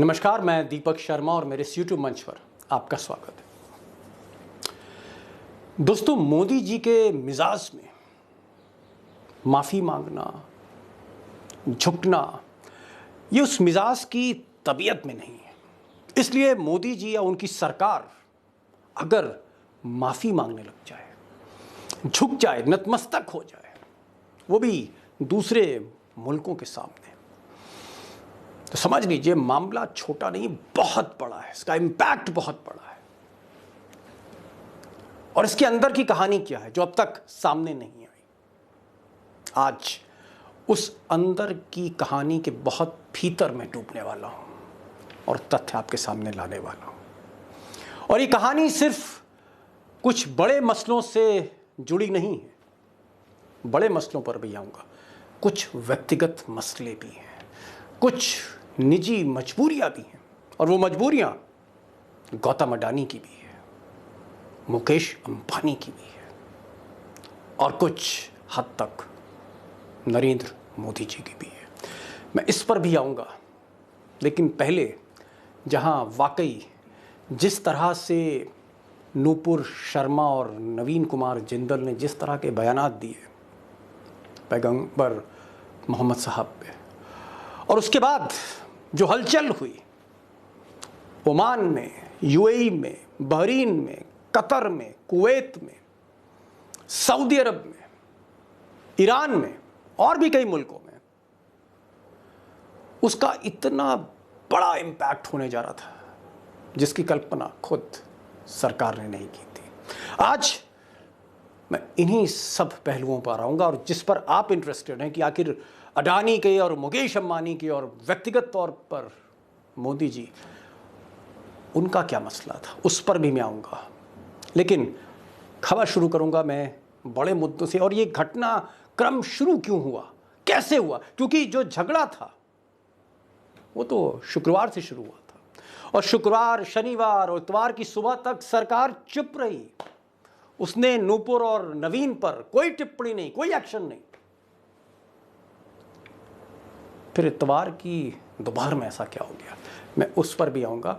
नमस्कार, मैं दीपक शर्मा और मेरे इस यूट्यूब मंच पर आपका स्वागत है। दोस्तों, मोदी जी के मिजाज में माफ़ी मांगना, झुकना, ये उस मिजाज की तबीयत में नहीं है। इसलिए मोदी जी या उनकी सरकार अगर माफ़ी मांगने लग जाए, झुक जाए, नतमस्तक हो जाए, वो भी दूसरे मुल्कों के सामने, तो समझ लीजिए मामला छोटा नहीं, बहुत बड़ा है। इसका इम्पैक्ट बहुत बड़ा है। और इसके अंदर की कहानी क्या है जो अब तक सामने नहीं आई। आज उस अंदर की कहानी के बहुत भीतर में डूबने वाला हूं और तथ्य आपके सामने लाने वाला हूं। और ये कहानी सिर्फ कुछ बड़े मसलों से जुड़ी नहीं है, बड़े मसलों पर भी आऊंगा, कुछ व्यक्तिगत मसले भी हैं, कुछ निजी मजबूरियां भी हैं। और वो मजबूरियां गौतम अडानी की भी है, मुकेश अंबानी की भी है, और कुछ हद तक नरेंद्र मोदी जी की भी है। मैं इस पर भी आऊंगा, लेकिन पहले जहां वाकई जिस तरह से नूपुर शर्मा और नवीन कुमार जिंदल ने जिस तरह के बयानात दिए पैगंबर मोहम्मद साहब पे, और उसके बाद जो हलचल हुई ओमान में, यूएई में, बहरीन में, कतर में, कुवैत में, सऊदी अरब में, ईरान में और भी कई मुल्कों में, उसका इतना बड़ा इम्पैक्ट होने जा रहा था जिसकी कल्पना खुद सरकार ने नहीं की थी। आज मैं इन्हीं सब पहलुओं पर आऊंगा, और जिस पर आप इंटरेस्टेड हैं कि आखिर अडानी के और मुकेश अंबानी के और व्यक्तिगत तौर पर मोदी जी, उनका क्या मसला था, उस पर भी मैं आऊंगा। लेकिन खबर शुरू करूंगा मैं बड़े मुद्दों से। और ये घटनाक्रम शुरू क्यों हुआ, कैसे हुआ? क्योंकि जो झगड़ा था वो तो शुक्रवार से शुरू हुआ था, और शुक्रवार, शनिवार और इतवार की सुबह तक सरकार चुप रही। उसने नूपुर और नवीन पर कोई टिप्पणी नहीं, कोई एक्शन नहीं। फिर इतवार की दोपहर में ऐसा क्या हो गया, मैं उस पर भी आऊंगा।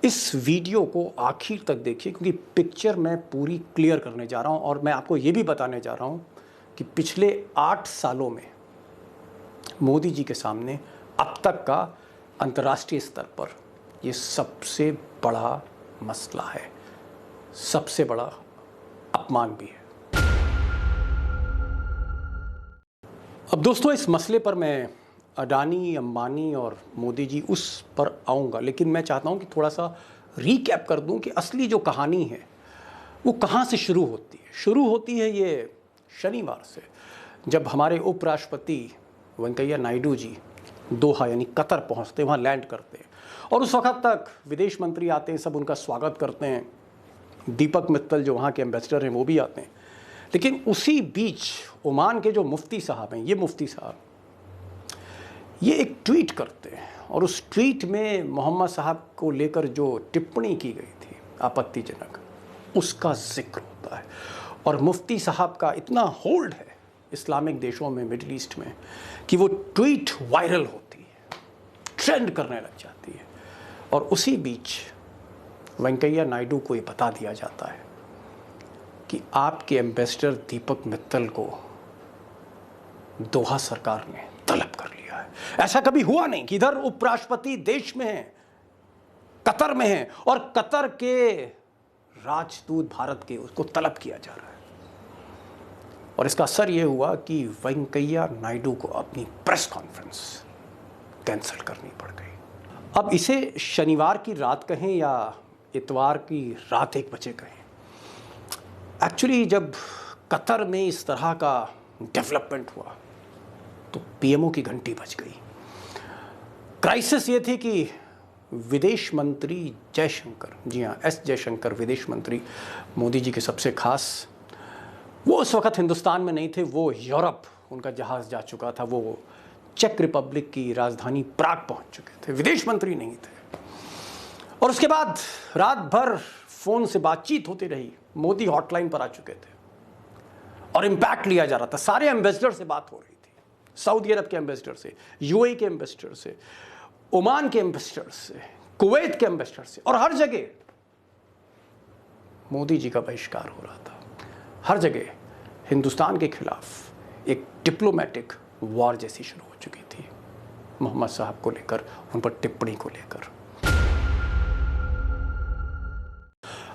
इस वीडियो को आखिर तक देखिए, क्योंकि पिक्चर मैं पूरी क्लियर करने जा रहा हूं। और मैं आपको यह भी बताने जा रहा हूं कि पिछले 8 सालों में मोदी जी के सामने अब तक का अंतर्राष्ट्रीय स्तर पर यह सबसे बड़ा मसला है, सबसे बड़ा अपमान भी है। अब दोस्तों, इस मसले पर मैं अडानी, अंबानी और मोदी जी, उस पर आऊँगा, लेकिन मैं चाहता हूँ कि थोड़ा सा रीकैप कर दूँ कि असली जो कहानी है वो कहाँ से शुरू होती है। शुरू होती है ये शनिवार से, जब हमारे उपराष्ट्रपति वेंकैया नायडू जी दोहा यानी कतर पहुँचते, वहाँ लैंड करते हैं। और उस वक्त तक विदेश मंत्री आते हैं, सब उनका स्वागत करते हैं। दीपक मित्तल जो वहाँ के एम्बेसडर हैं वो भी आते हैं। लेकिन उसी बीच ओमान के जो मुफ्ती साहब हैं, ये मुफ्ती साहब, ये एक ट्वीट करते हैं, और उस ट्वीट में मोहम्मद साहब को लेकर जो टिप्पणी की गई थी आपत्तिजनक, उसका जिक्र होता है। और मुफ्ती साहब का इतना होल्ड है इस्लामिक देशों में, मिडिल ईस्ट में, कि वो ट्वीट वायरल होती है, ट्रेंड करने लग जाती है। और उसी बीच वेंकैया नायडू को ये बता दिया जाता है कि आपके एम्बेसडर दीपक मित्तल को दोहा सरकार ने तलब कर लिया है। ऐसा कभी हुआ नहीं कि इधर उपराष्ट्रपति देश में है, कतर में है, और कतर के राजदूत भारत के, उसको तलब किया जा रहा है। और इसका असर यह हुआ कि वेंकैया नायडू को अपनी प्रेस कॉन्फ्रेंस कैंसिल करनी पड़ गई। अब इसे शनिवार की रात कहें या इतवार की रात 1 बजे कहें, एक्चुअली जब कतर में इस तरह का डेवलपमेंट हुआ तो पीएमओ की घंटी बज गई। क्राइसिस ये थी कि विदेश मंत्री जयशंकर, जी हाँ, एस जयशंकर, विदेश मंत्री मोदी जी के सबसे खास, वो उस वक्त हिंदुस्तान में नहीं थे। वो यूरोप, उनका जहाज़ जा चुका था, वो चेक रिपब्लिक की राजधानी प्राग पहुंच चुके थे, विदेश मंत्री नहीं थे। और उसके बाद रात भर फ़ोन से बातचीत होती रही, मोदी हॉटलाइन पर आ चुके थे और इम्पैक्ट लिया जा रहा था। सारे एम्बेसडर से बात हो रही थी, सऊदी अरब के एम्बेसडर से, यूएई के एम्बेसडर से, ओमान के एम्बेसडर से, कुवैत के एम्बेसडर से, और हर जगह मोदी जी का बहिष्कार हो रहा था। हर जगह हिंदुस्तान के खिलाफ एक डिप्लोमेटिक वॉर जैसी शुरू हो चुकी थी, मोहम्मद साहब को लेकर, उन पर टिप्पणी को लेकर।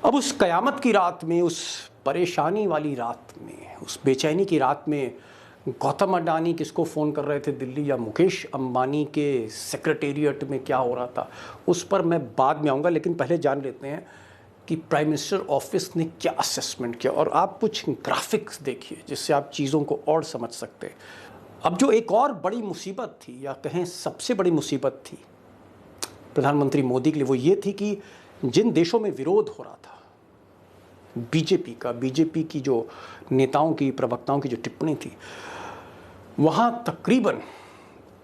अब उस कयामत की रात में, उस परेशानी वाली रात में, उस बेचैनी की रात में गौतम अडानी किसको फ़ोन कर रहे थे दिल्ली, या मुकेश अंबानी के सेक्रेटेरिएट में क्या हो रहा था, उस पर मैं बाद में आऊँगा। लेकिन पहले जान लेते हैं कि प्राइम मिनिस्टर ऑफिस ने क्या असेसमेंट किया, और आप कुछ ग्राफिक्स देखिए जिससे आप चीज़ों को और समझ सकते हैं। अब जो एक और बड़ी मुसीबत थी, या कहें सबसे बड़ी मुसीबत थी प्रधानमंत्री मोदी के लिए, वो ये थी कि जिन देशों में विरोध हो रहा था बीजेपी की जो नेताओं की, प्रवक्ताओं की जो टिप्पणी थी, वहाँ तकरीबन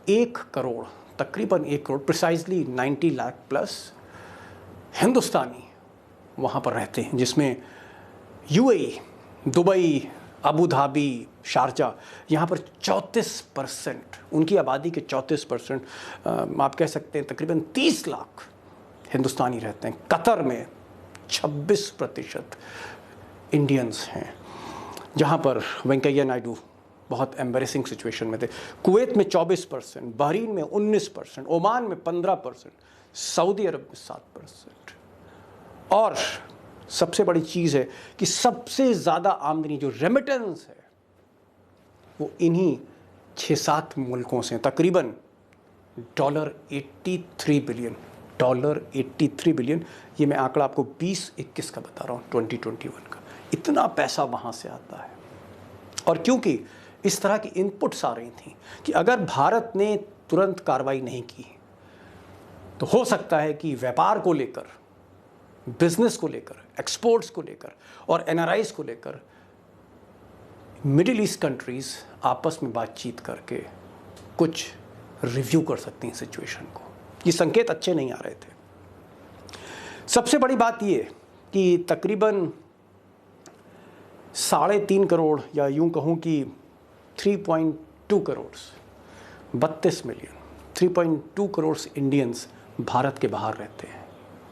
1 करोड़, प्रिसाइजली 90 लाख प्लस हिंदुस्तानी वहाँ पर रहते हैं, जिसमें UAE, Dubai, Abu Dhabi, Sharjah, यहाँ पर 34%, उनकी आबादी के 34%, आप कह सकते हैं तकरीबन 30 लाख हिंदुस्तानी रहते हैं। कतर में 26% इंडियंस हैं, जहाँ पर वेंकैया नायडू बहुत एम्बेरेसिंग सिचुएशन में थे। कुवैत में 24%, बहरीन में 19%, ओमान में 15%, सऊदी अरब में 7%। और सबसे बड़ी चीज़ है कि सबसे ज़्यादा आमदनी जो रेमिटेंस है वो इन्हीं 6-7 मुल्कों से, तकरीबन $83 बिलियन। ये मैं आंकड़ा आपको 2021 का बता रहा हूँ, 2021 का। इतना पैसा वहाँ से आता है। और क्योंकि इस तरह की इनपुट्स आ रही थी कि अगर भारत ने तुरंत कार्रवाई नहीं की तो हो सकता है कि व्यापार को लेकर, बिजनेस को लेकर, एक्सपोर्ट्स को लेकर और एनआरआईज को लेकर मिडिल ईस्ट कंट्रीज़ आपस में बातचीत करके कुछ रिव्यू कर सकती हैं सिचुएशन को। ये संकेत अच्छे नहीं आ रहे थे। सबसे बड़ी बात ये कि तकरीबन 3.5 करोड़, या यूं कहूं कि 3.2 करोड़, 32 मिलियन, 3.2 करोड़ इंडियंस भारत के बाहर रहते हैं,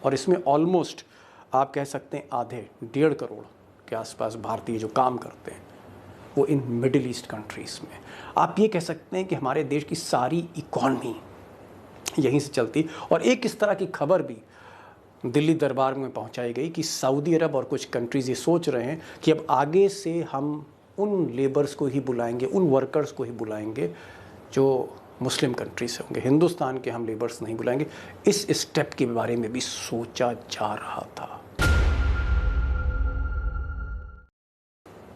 और इसमें ऑलमोस्ट आप कह सकते हैं आधे, 1.5 करोड़ के आसपास भारतीय जो काम करते हैं वो इन मिडिल ईस्ट कंट्रीज़ में। आप ये कह सकते हैं कि हमारे देश की सारी इकॉनमी यहीं से चलती। और एक इस तरह की खबर भी दिल्ली दरबार में पहुंचाई गई कि सऊदी अरब और कुछ कंट्रीज़ ये सोच रहे हैं कि अब आगे से हम उन लेबर्स को ही बुलाएंगे, उन वर्कर्स को ही बुलाएंगे जो मुस्लिम कंट्री से होंगे, हिंदुस्तान के हम लेबर्स नहीं बुलाएंगे। इस स्टेप के बारे में भी सोचा जा रहा था।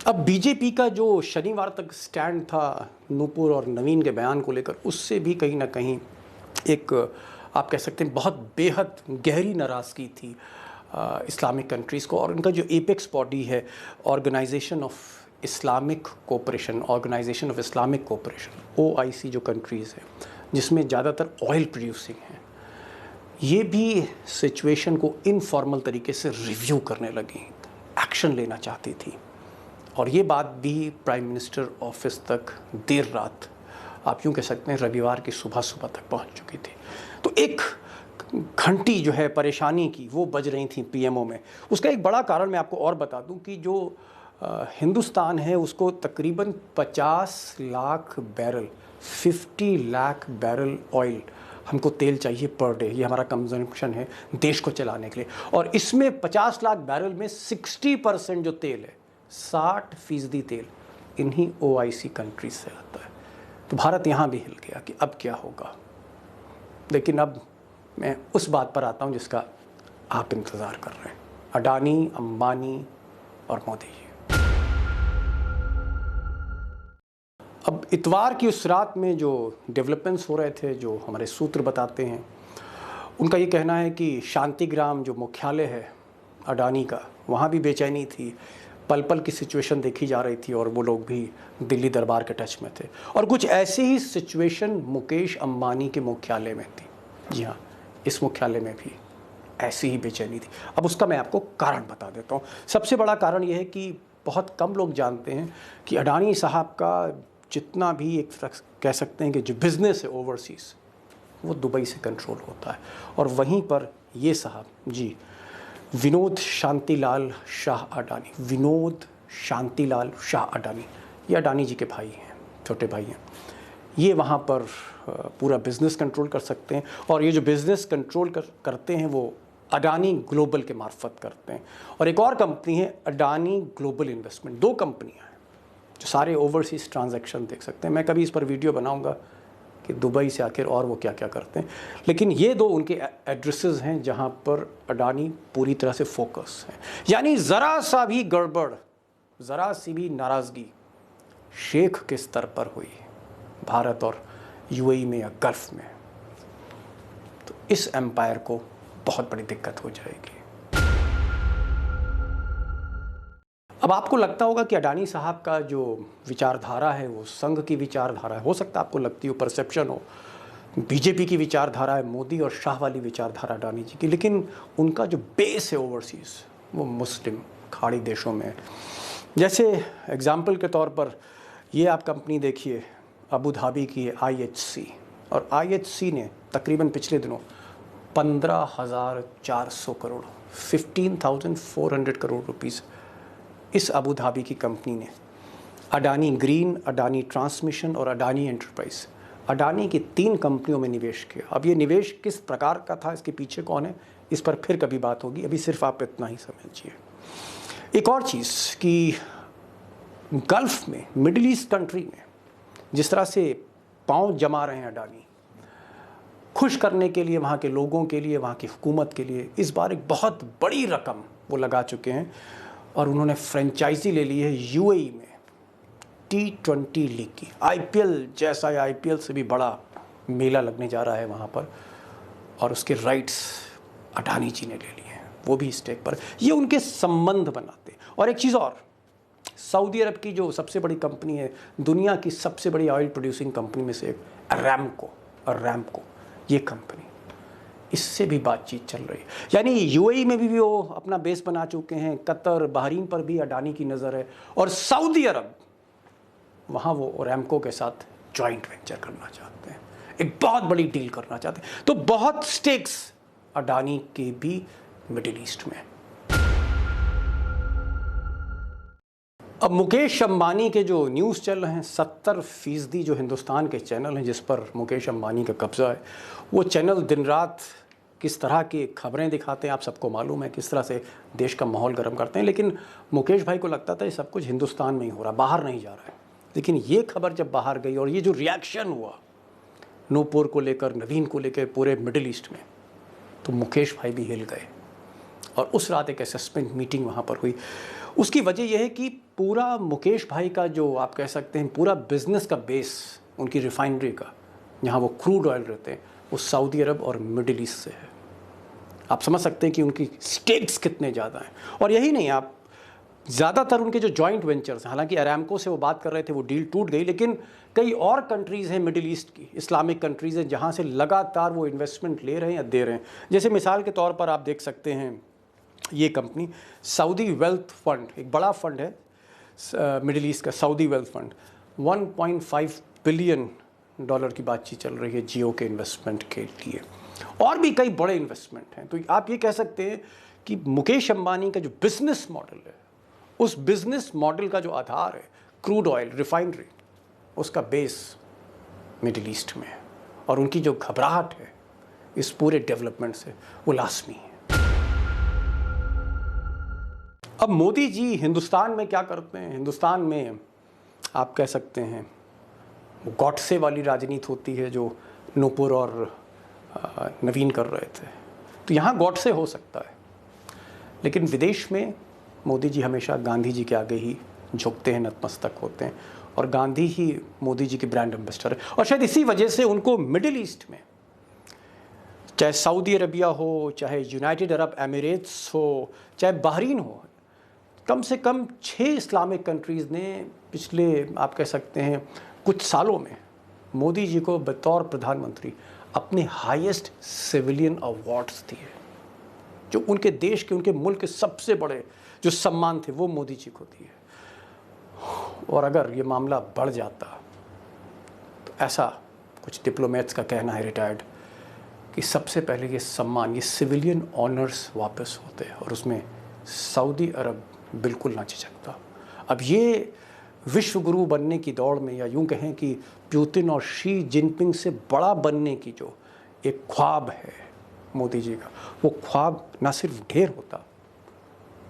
अब बीजेपी का जो शनिवार तक स्टैंड था नूपुर और नवीन के बयान को लेकर, उससे भी कहीं ना कहीं एक आप कह सकते हैं बहुत बेहद गहरी नाराज़गी थी इस्लामिक कंट्रीज़ को। और उनका जो एपेक्स बॉडी है, organisation of Islamic cooperation, OIC जो कंट्रीज़ है, जिसमें ज़्यादातर ऑयल प्रोड्यूसिंग है, ये भी सिचुएशन को इनफॉर्मल तरीके से रिव्यू करने लगी, एक्शन लेना चाहती थी। और ये बात भी प्राइम मिनिस्टर ऑफिस तक देर रात, आप यूँ कह सकते हैं रविवार की सुबह तक पहुंच चुकी थी। तो एक घंटी जो है परेशानी की, वो बज रही थी PMO में। उसका एक बड़ा कारण मैं आपको और बता दूं कि जो हिंदुस्तान है उसको तकरीबन 50 लाख बैरल ऑयल हमको तेल चाहिए पर डे। ये हमारा कंजम्पशन है देश को चलाने के लिए। और इसमें 50 लाख बैरल में 60% जो तेल है, 60% तेल इन्हीं OIC कंट्रीज से आता है। तो भारत यहाँ भी हिल गया कि अब क्या होगा। लेकिन अब मैं उस बात पर आता हूँ जिसका आप इंतज़ार कर रहे हैं, अडानी, अंबानी और मोदी जी। अब इतवार की उस रात में जो डेवलपमेंट्स हो रहे थे, जो हमारे सूत्र बताते हैं, उनका ये कहना है कि शांतिग्राम जो मुख्यालय है अडानी का, वहाँ भी बेचैनी थी, पल पल की सिचुएशन देखी जा रही थी, और वो लोग भी दिल्ली दरबार के टच में थे। और कुछ ऐसी ही सिचुएशन मुकेश अंबानी के मुख्यालय में थी। जी हाँ, इस मुख्यालय में भी ऐसी ही बेचैनी थी। अब उसका मैं आपको कारण बता देता हूँ। सबसे बड़ा कारण यह है कि बहुत कम लोग जानते हैं कि अडानी साहब का जितना भी एक कह सकते हैं कि जो बिज़नेस है ओवरसीज़, वो दुबई से कंट्रोल होता है। और वहीं पर ये साहब जी विनोद शांतिलाल शाह अडानी, विनोद शांतिलाल शाह अडानी, ये अडानी जी के भाई हैं, छोटे भाई हैं। ये वहाँ पर पूरा बिज़नेस कंट्रोल कर सकते हैं, और ये जो बिज़नेस कंट्रोल करते हैं वो अडानी ग्लोबल के मार्फत करते हैं। और एक और कंपनी है अडानी ग्लोबल इन्वेस्टमेंट। दो कंपनियां हैं जो सारे ओवरसीज़ ट्रांजैक्शन देख सकते हैं। मैं कभी इस पर वीडियो बनाऊंगा कि दुबई से आखिर और वो क्या क्या करते हैं, लेकिन ये दो उनके एड्रेसेस हैं जहां पर अडानी पूरी तरह से फोकस है। यानी ज़रा सा भी गड़बड़, ज़रा सी भी नाराज़गी शेख के स्तर पर हुई भारत और यूएई में या गल्फ़ में, तो इस एम्पायर को बहुत बड़ी दिक्कत हो जाएगी। अब आपको लगता होगा कि अडानी साहब का जो विचारधारा है वो संघ की विचारधारा है। हो सकता है आपको लगती हो, परसेप्शन हो, बीजेपी की विचारधारा है, मोदी और शाह वाली विचारधारा अडानी जी की, लेकिन उनका जो बेस है ओवरसीज़ वो मुस्लिम खाड़ी देशों में। जैसे एग्जाम्पल के तौर पर ये आप कंपनी देखिए, अबू धाबी की है IHC, और IHC ने तकरीबन पिछले दिनों 15,400 करोड़ 15,400 करोड़ रुपीस इस अबू धाबी की कंपनी ने अडानी ग्रीन, अडानी ट्रांसमिशन और अडानी एंटरप्राइज, अडानी की 3 कंपनियों में निवेश किया। अब ये निवेश किस प्रकार का था, इसके पीछे कौन है, इस पर फिर कभी बात होगी, अभी सिर्फ आप इतना ही समझिए। एक और चीज़ कि गल्फ़ में, मिडिल ईस्ट कंट्री में जिस तरह से पाँव जमा रहे हैं अडानी खुश करने के लिए, वहाँ के लोगों के लिए, वहाँ की हुकूमत के लिए, इस बार एक बहुत बड़ी रकम वो लगा चुके हैं और उन्होंने फ्रेंचाइजी ले ली है यूएई में T20 लीग की। IPL जैसा या IPL से भी बड़ा मेला लगने जा रहा है वहाँ पर, और उसके राइट्स अडानी जी ने ले लिए हैं, वो भी स्टेक पर। ये उनके संबंध बनाते हैं। और एक चीज़ और, सऊदी अरब की जो सबसे बड़ी कंपनी है, दुनिया की सबसे बड़ी ऑयल प्रोड्यूसिंग कंपनी में से एक अराम्को, ये कंपनी, इससे भी बातचीत चल रही है। यानी यूएई में भी वो अपना बेस बना चुके हैं, कतर, बहरीन पर भी अडानी की नज़र है, और सऊदी अरब वहाँ वो अराम्को के साथ जॉइंट वेंचर करना चाहते हैं, एक बहुत बड़ी डील करना चाहते हैं। तो बहुत स्टेक्स अडानी के भी मिडिल ईस्ट में। अब मुकेश अंबानी के जो न्यूज़ चल रहे हैं, 70% जो हिंदुस्तान के चैनल हैं जिस पर मुकेश अंबानी का कब्ज़ा है, वो चैनल दिन रात किस तरह की खबरें दिखाते हैं आप सबको मालूम है, किस तरह से देश का माहौल गर्म करते हैं। लेकिन मुकेश भाई को लगता था ये सब कुछ हिंदुस्तान में ही हो रहा, बाहर नहीं जा रहा है। लेकिन ये खबर जब बाहर गई और ये जो रिएक्शन हुआ नूपुर को लेकर, नवीन को लेकर पूरे मिडिल ईस्ट में, तो मुकेश भाई भी हिल गए। और उस रात एक असेसमेंट मीटिंग वहाँ पर हुई। उसकी वजह यह है कि पूरा मुकेश भाई का जो आप कह सकते हैं पूरा बिजनेस का बेस, उनकी रिफाइनरी का, जहाँ वो क्रूड ऑयल रहते हैं, वो सऊदी अरब और मिडिल ईस्ट से है। आप समझ सकते हैं कि उनकी स्टेक्स कितने ज़्यादा हैं। और यही नहीं, आप ज़्यादातर उनके जो जॉइंट वेंचर्स हैं, हालांकि अराम्को से वो बात कर रहे थे, वो डील टूट गई, लेकिन कई और कंट्रीज़ हैं मिडिल ईस्ट की, इस्लामिक कंट्रीज़ हैं, जहाँ से लगातार वो इन्वेस्टमेंट ले रहे हैं या दे रहे हैं। जैसे मिसाल के तौर पर आप देख सकते हैं ये कंपनी सऊदी वेल्थ फंड, एक बड़ा फंड है मिडिल ईस्ट का, सऊदी वेल्थ फंड, $1.5 बिलियन की बातचीत चल रही है जियो के इन्वेस्टमेंट के लिए, और भी कई बड़े इन्वेस्टमेंट हैं। तो आप ये कह सकते हैं कि मुकेश अंबानी का जो बिजनेस मॉडल है, उस बिजनेस मॉडल का जो आधार है क्रूड ऑयल, रिफाइनरी, उसका बेस मिडिल ईस्ट में है। और उनकी जो घबराहट है इस पूरे डेवलपमेंट से, वो लाजमी है। अब मोदी जी हिंदुस्तान में क्या करते हैं? हिंदुस्तान में आप कह सकते हैं वो गॉडसे वाली राजनीति होती है जो नूपुर और नवीन कर रहे थे। तो यहाँ गॉडसे हो सकता है, लेकिन विदेश में मोदी जी हमेशा गांधी जी के आगे ही झुकते हैं, नतमस्तक होते हैं, और गांधी ही मोदी जी के ब्रांड एम्बेसडर है। और शायद इसी वजह से उनको मिडिल ईस्ट में, चाहे सऊदी अरबिया हो, चाहे यूनाइटेड अरब एमिरेट्स हो, चाहे बहरीन हो, कम से कम 6 इस्लामिक कंट्रीज़ ने पिछले आप कह सकते हैं कुछ सालों में मोदी जी को बतौर प्रधानमंत्री अपने हाईएस्ट सिविलियन अवार्ड्स दिए। जो उनके देश के, उनके मुल्क के सबसे बड़े जो सम्मान थे, वो मोदी जी को दिए। और अगर ये मामला बढ़ जाता तो ऐसा कुछ डिप्लोमेट्स का कहना है, रिटायर्ड, कि सबसे पहले ये सम्मान, ये सिविलियन ऑनर्स वापस होते हैं और उसमें सऊदी अरब बिल्कुल ना झिझकता। अब ये विश्व गुरु बनने की दौड़ में, या यूं कहें कि पुतिन और शी जिनपिंग से बड़ा बनने की जो एक ख्वाब है मोदी जी का, वो ख्वाब ना सिर्फ ढेर होता,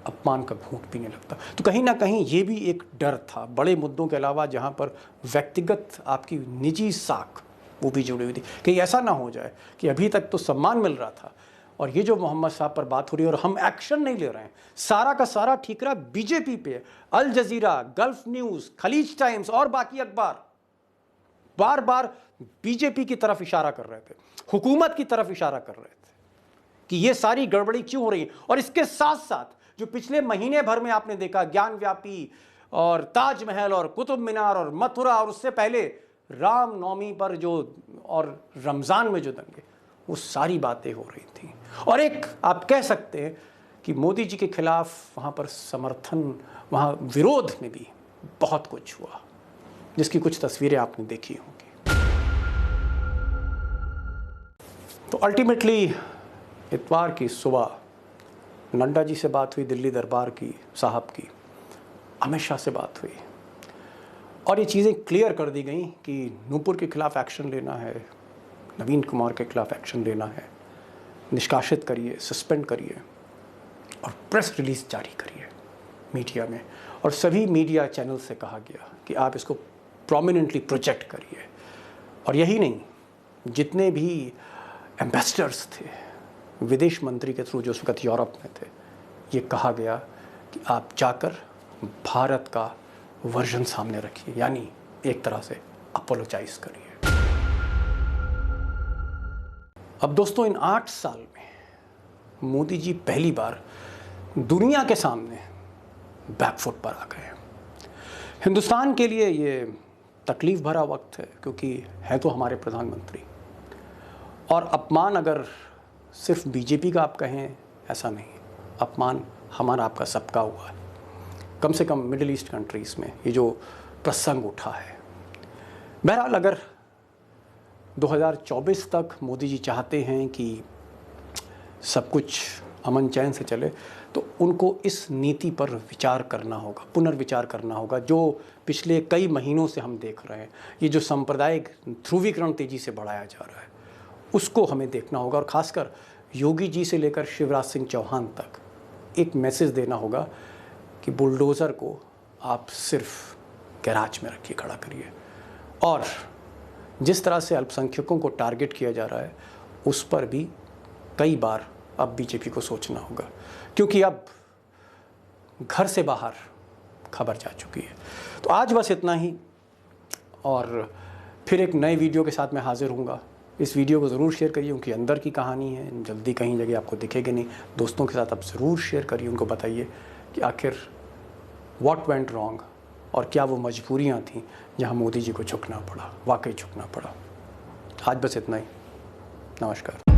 अपमान का घूंट पीने लगता। तो कहीं ना कहीं ये भी एक डर था बड़े मुद्दों के अलावा, जहाँ पर व्यक्तिगत आपकी निजी साख वो भी जुड़ी हुई थी, कि ऐसा ना हो जाए कि अभी तक तो सम्मान मिल रहा था और ये जो मोहम्मद साहब पर बात हो रही है और हम एक्शन नहीं ले रहे हैं, सारा का सारा ठीकरा बीजेपी पे। अल जजीरा, गल्फ न्यूज़, खलीज टाइम्स और बाकी अखबार बार बार बीजेपी की तरफ इशारा कर रहे थे, हुकूमत की तरफ इशारा कर रहे थे कि ये सारी गड़बड़ी क्यों हो रही है। और इसके साथ साथ जो पिछले महीने भर में आपने देखा, ज्ञानव्यापी और ताजमहल और कुतुब मीनार और मथुरा, और उससे पहले रामनवमी पर जो और रमज़ान में जो दंगे, वो सारी बातें हो रही थी। और एक आप कह सकते हैं कि मोदी जी के खिलाफ वहाँ पर समर्थन, वहाँ विरोध में भी बहुत कुछ हुआ, जिसकी कुछ तस्वीरें आपने देखी होंगी। तो अल्टीमेटली इतवार की सुबह नड्डा जी से बात हुई, दिल्ली दरबार की साहब की, अमित शाह से बात हुई और ये चीज़ें क्लियर कर दी गई कि नूपुर के खिलाफ एक्शन लेना है, नवीन कुमार के खिलाफ एक्शन लेना है, निष्कासित करिए, सस्पेंड करिए और प्रेस रिलीज़ जारी करिए मीडिया में। और सभी मीडिया चैनल से कहा गया कि आप इसको प्रोमिनेंटली प्रोजेक्ट करिए। और यही नहीं, जितने भी एम्बेसडर्स थे विदेश मंत्री के थ्रू जो उस वक्त यूरोप में थे, ये कहा गया कि आप जाकर भारत का वर्जन सामने रखिए, यानी एक तरह से अपोलोजाइज करिए। अब दोस्तों, इन 8 साल में मोदी जी पहली बार दुनिया के सामने बैकफुट पर आ गए। हिंदुस्तान के लिए ये तकलीफ़ भरा वक्त है, क्योंकि है तो हमारे प्रधानमंत्री, और अपमान अगर सिर्फ बीजेपी का आप कहें, ऐसा नहीं, अपमान हमारा आपका सबका हुआ है। कम से कम मिडिल ईस्ट कंट्रीज़ में ये जो प्रसंग उठा है। बहरहाल, अगर 2024 तक मोदी जी चाहते हैं कि सब कुछ अमन चैन से चले, तो उनको इस नीति पर विचार करना होगा, पुनर्विचार करना होगा, जो पिछले कई महीनों से हम देख रहे हैं। ये जो सांप्रदायिक ध्रुवीकरण तेज़ी से बढ़ाया जा रहा है, उसको हमें देखना होगा। और ख़ासकर योगी जी से लेकर शिवराज सिंह चौहान तक एक मैसेज देना होगा कि बुलडोज़र को आप सिर्फ गैराज में रखिए, खड़ा करिए। और जिस तरह से अल्पसंख्यकों को टारगेट किया जा रहा है, उस पर भी कई बार अब बीजेपी को सोचना होगा, क्योंकि अब घर से बाहर खबर जा चुकी है। तो आज बस इतना ही, और फिर एक नए वीडियो के साथ मैं हाजिर हूँगा। इस वीडियो को ज़रूर शेयर करिए, उनकी अंदर की कहानी है, जल्दी कहीं जगह आपको दिखेगी नहीं। दोस्तों के साथ आप ज़रूर शेयर करिए, उनको बताइए कि आखिर व्हाट वेंट रॉन्ग, और क्या वो मजबूरियाँ थीं जहाँ मोदी जी को झुकना पड़ा, वाकई झुकना पड़ा। आज बस इतना ही। नमस्कार।